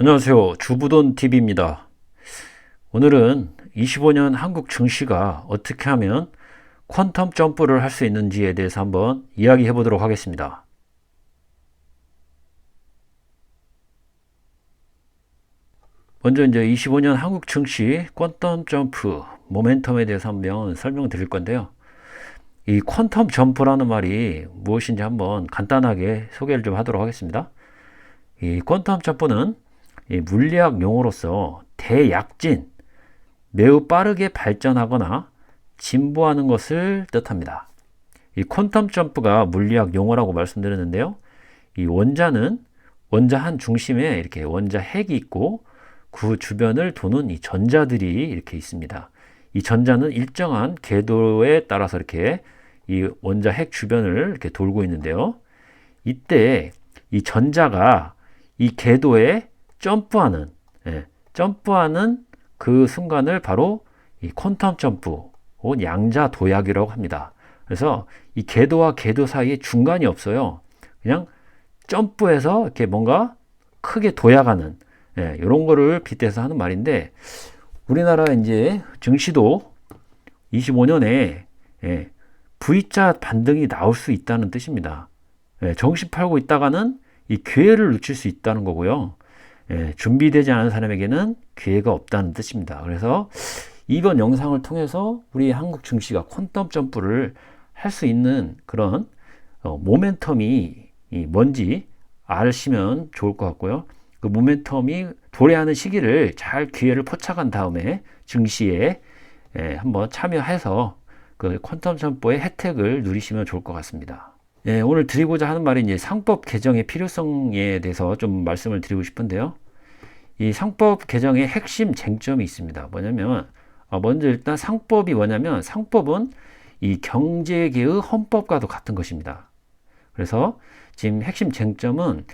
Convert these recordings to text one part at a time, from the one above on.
안녕하세요. 주부돈TV입니다. 오늘은 25년 한국 증시가 어떻게 하면 퀀텀 점프를 할 수 있는지에 대해서 한번 이야기해 보도록 하겠습니다. 먼저 이제 25년 한국 증시 퀀텀 점프 모멘텀에 대해서 한번 설명드릴 건데요. 이 퀀텀 점프라는 말이 무엇인지 한번 간단하게 소개를 좀 하도록 하겠습니다. 이 퀀텀 점프는 이 물리학 용어로서 대약진, 매우 빠르게 발전하거나 진보하는 것을 뜻합니다. 이 퀀텀 점프가 물리학 용어라고 말씀드렸는데요. 이 원자 한 중심에 이렇게 원자 핵이 있고 그 주변을 도는 이 전자들이 이렇게 있습니다. 이 전자는 일정한 궤도에 따라서 이렇게 이 원자 핵 주변을 이렇게 돌고 있는데요. 이때 이 전자가 이 궤도에 점프하는 그 순간을 바로 이 퀀텀 점프 혹은 양자 도약이라고 합니다. 그래서 이 궤도와 궤도 사이에 중간이 없어요. 그냥 점프해서 이렇게 뭔가 크게 도약하는 이런 거를 빗대서 하는 말인데, 우리나라 이제 증시도 25년에 V자 반등이 나올 수 있다는 뜻입니다. 정신 팔고 있다가는 이 기회를 놓칠 수 있다는 거고요. 준비되지 않은 사람에게는 기회가 없다는 뜻입니다. 그래서 이번 영상을 통해서 우리 한국 증시가 퀀텀 점프를 할 수 있는 그런 모멘텀이 뭔지 아시면 좋을 것 같고요. 그 모멘텀이 도래하는 시기를 잘 기회를 포착한 다음에 증시에 한번 참여해서 그 퀀텀 점프의 혜택을 누리시면 좋을 것 같습니다. 오늘 드리고자 하는 말이 이제 상법 개정의 필요성에 대해서 좀 말씀을 드리고 싶은데요. 이 상법 개정의 핵심 쟁점이 있습니다. 뭐냐면, 먼저 일단 상법이 뭐냐면, 상법은 이 경제계의 헌법과도 같은 것입니다. 그래서 지금 핵심 쟁점은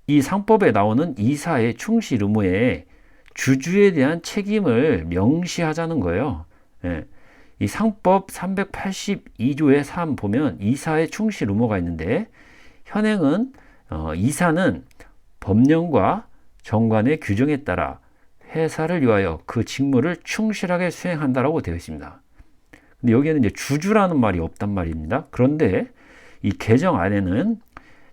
이 상법에 나오는 이사의 충실 의무에 주주에 대한 책임을 명시하자는 거예요. 이 상법 382조의 3 보면 이사의 충실 의무가 있는데, 현행은 이사는 법령과 정관의 규정에 따라 회사를 위하여 그 직무를 충실하게 수행한다라고 되어 있습니다. 근데 여기에는 이제 주주라는 말이 없단 말입니다. 그런데 이 개정 안에는,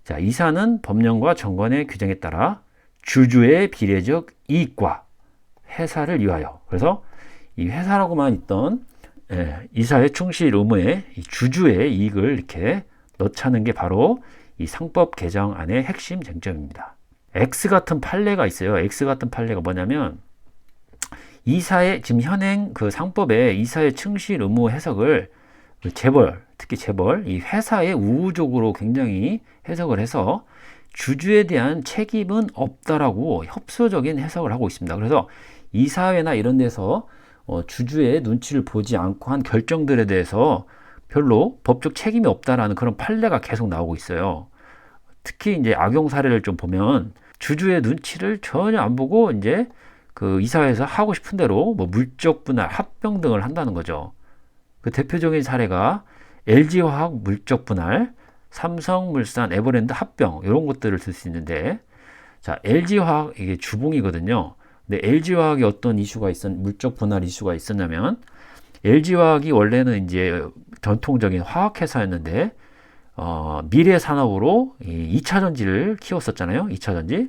자, 이사는 법령과 정관의 규정에 따라 주주의 비례적 이익과 회사를 위하여, 그래서 이 회사라고만 있던 이사의 충실 의무에 이 주주의 이익을 이렇게 넣자는 게 바로 이 상법 개정안의 핵심 쟁점입니다. X 같은 판례가 있어요. X 같은 판례가 뭐냐면, 이사의 지금 현행 그 상법에 이사의 충실 의무 해석을 재벌, 특히 재벌, 이 회사에 우호적으로 굉장히 해석을 해서 주주에 대한 책임은 없다라고 협소적인 해석을 하고 있습니다. 그래서 이사회나 이런 데서 주주의 눈치를 보지 않고 한 결정들에 대해서 별로 법적 책임이 없다라는 그런 판례가 계속 나오고 있어요. 특히 이제 악용 사례를 좀 보면 주주의 눈치를 전혀 안 보고 이제 그 이사회에서 하고 싶은 대로 뭐 물적 분할, 합병 등을 한다는 거죠. 그 대표적인 사례가 LG화학 물적 분할, 삼성물산, 에버랜드 합병 이런 것들을 들 수 있는데, 자, LG화학 이게 주봉이거든요. 근데 LG화학이 어떤 이슈가 물적 분할 이슈가 있었냐면, LG화학이 원래는 이제 전통적인 화학회사였는데, 미래 산업으로 2차 전지를 키웠었잖아요. 2차 전지.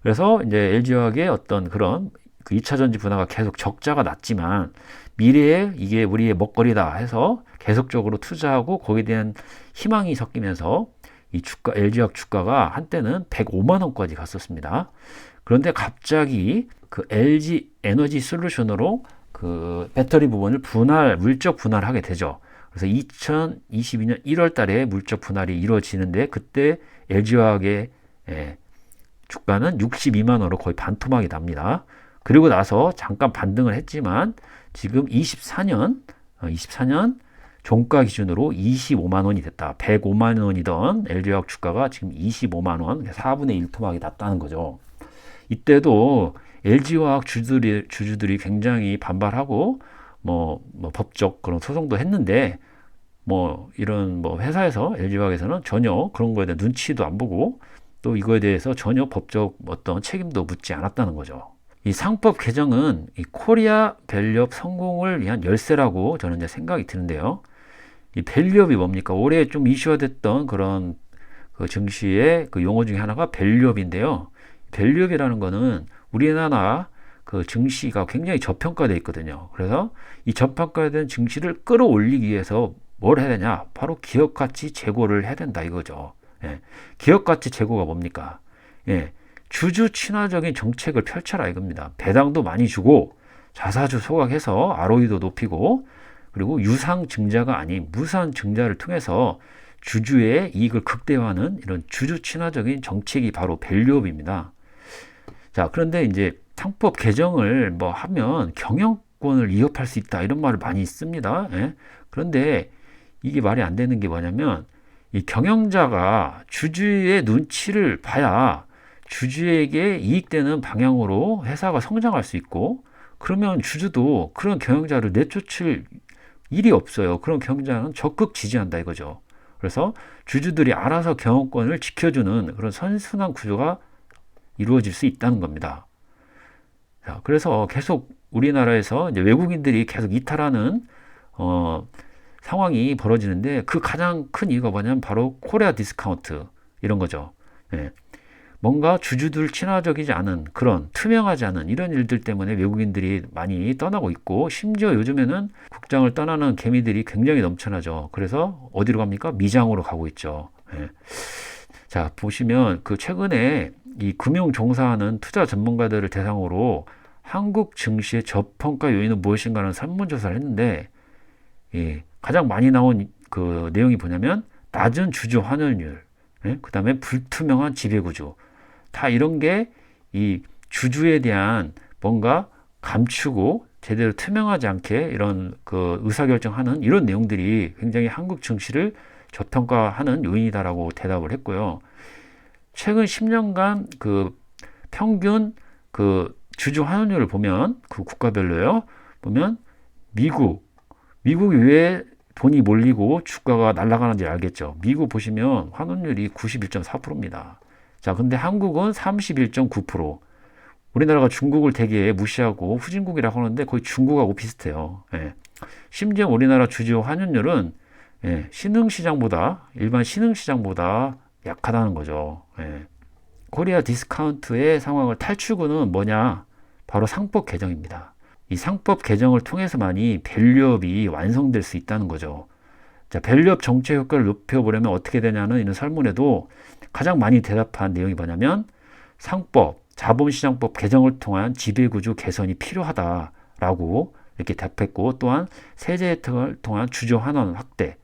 그래서 이제 LG화학의 어떤 그런 그 2차 전지 분야가 계속 적자가 났지만, 미래에 이게 우리의 먹거리다 해서 계속적으로 투자하고 거기에 대한 희망이 섞이면서 이 주가, LG화학 주가가 한때는 105만 원까지 갔었습니다. 그런데 갑자기 그 LG 에너지 솔루션으로 그 배터리 부분을 물적 분할하게 되죠. 그래서 2022년 1월 달에 물적 분할이 이루어지는데, 그때 LG화학의 주가는 62만 원으로 거의 반토막이 납니다. 그리고 나서 잠깐 반등을 했지만 지금 24년 종가 기준으로 25만 원이 됐다. 105만 원이던 LG화학 주가가 지금 25만 원, 4분의 1 토막이 났다는 거죠. 이때도 LG화학 주주들이 굉장히 반발하고 뭐 법적 그런 소송도 했는데, 뭐 이런 뭐 회사에서 LG화학에서는 전혀 그런 거에 대한 눈치도 안 보고 또 이거에 대해서 전혀 법적 어떤 책임도 묻지 않았다는 거죠. 이 상법 개정은 이 코리아 밸류업 성공을 위한 열쇠라고 저는 이제 생각이 드는데요. 이 밸류업이 뭡니까? 올해 좀 이슈화 됐던 그런 그 증시의 그 용어 중에 하나가 밸류업인데요. 밸류업이라는 거는 우리나라 그 증시가 굉장히 저평가되어 있거든요. 그래서 이 저평가된 증시를 끌어올리기 위해서 뭘 해야 되냐? 바로 기업가치 제고를 해야 된다 이거죠. 예. 기업가치 제고가 뭡니까? 예. 주주 친화적인 정책을 펼쳐라 이겁니다. 배당도 많이 주고 자사주 소각해서 ROE도 높이고 그리고 유상 증자가 아닌 무상 증자를 통해서 주주의 이익을 극대화하는 이런 주주 친화적인 정책이 바로 밸류업입니다. 자, 그런데 이제 상법 개정을 뭐 하면 경영권을 위협할 수 있다 이런 말을 많이 씁니다. 예? 그런데 이게 말이 안 되는 게 뭐냐면 이 경영자가 주주의 눈치를 봐야 주주에게 이익되는 방향으로 회사가 성장할 수 있고 그러면 주주도 그런 경영자를 내쫓을 일이 없어요. 그런 경영자는 적극 지지한다 이거죠. 그래서 주주들이 알아서 경영권을 지켜주는 그런 선순환 구조가 이루어질 수 있다는 겁니다. 자, 그래서 계속 우리나라에서 이제 외국인들이 계속 이탈하는 상황이 벌어지는데 그 가장 큰 이유가 뭐냐면 바로 코리아 디스카운트 이런 거죠. 예. 뭔가 주주들 친화적이지 않은 그런 투명하지 않은 이런 일들 때문에 외국인들이 많이 떠나고 있고 심지어 요즘에는 국장을 떠나는 개미들이 굉장히 넘쳐나죠. 그래서 어디로 갑니까? 미장으로 가고 있죠. 예. 자, 보시면 그 최근에 이 금융 종사하는 투자 전문가들을 대상으로 한국 증시의 저평가 요인은 무엇인가라는 설문조사를 했는데 예, 가장 많이 나온 그 내용이 뭐냐면 낮은 주주 환원율, 예? 그 다음에 불투명한 지배구조, 다 이런 게 이 주주에 대한 뭔가 감추고 제대로 투명하지 않게 이런 그 의사결정하는 이런 내용들이 굉장히 한국 증시를 저평가하는 요인이다라고 대답을 했고요. 최근 10년간 그 평균 그 주주 환원율을 보면 그 국가별로요. 보면 미국이 왜 돈이 몰리고 주가가 날아가는지 알겠죠. 미국 보시면 환원율이 91.4%입니다. 자, 근데 한국은 31.9%. 우리나라가 중국을 되게 무시하고 후진국이라고 하는데 거의 중국하고 비슷해요. 예. 심지어 우리나라 주주 환원율은 예, 일반 신흥시장보다 약하다는 거죠. 예. 코리아 디스카운트의 상황을 탈출구는 뭐냐? 바로 상법 개정입니다. 이 상법 개정을 통해서만이 밸류업이 완성될 수 있다는 거죠. 자, 밸류업 정책 효과를 높여보려면 어떻게 되냐는 이런 설문에도 가장 많이 대답한 내용이 뭐냐면 상법, 자본시장법 개정을 통한 지배구조 개선이 필요하다라고 이렇게 답했고 또한 세제 혜택을 통한 주주 환원 확대,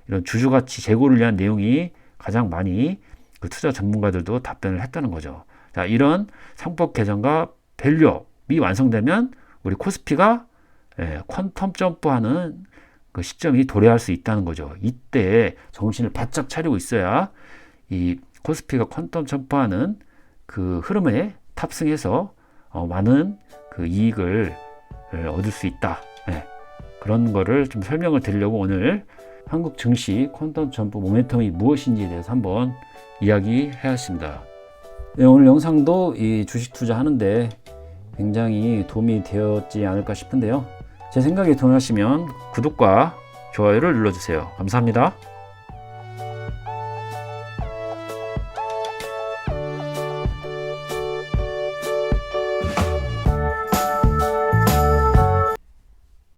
이런 주주가치 제고를 위한 내용이 가장 많이 그 투자 전문가들도 답변을 했다는 거죠. 자, 이런 상법 개정과 밸류업이 완성되면 우리 코스피가 퀀텀 점프하는 그 시점이 도래할 수 있다는 거죠. 이때 정신을 바짝 차리고 있어야 이 코스피가 퀀텀 점프하는 그 흐름에 탑승해서 많은 그 이익을 얻을 수 있다. 그런 거를 좀 설명을 드리려고 오늘 한국 증시 퀀텀 점프 모멘텀이 무엇인지에 대해서 한번 이야기해봤습니다. 네, 오늘 영상도 이 주식 투자하는데 굉장히 도움이 되었지 않을까 싶은데요. 제 생각에 동의하시면 구독과 좋아요를 눌러주세요. 감사합니다.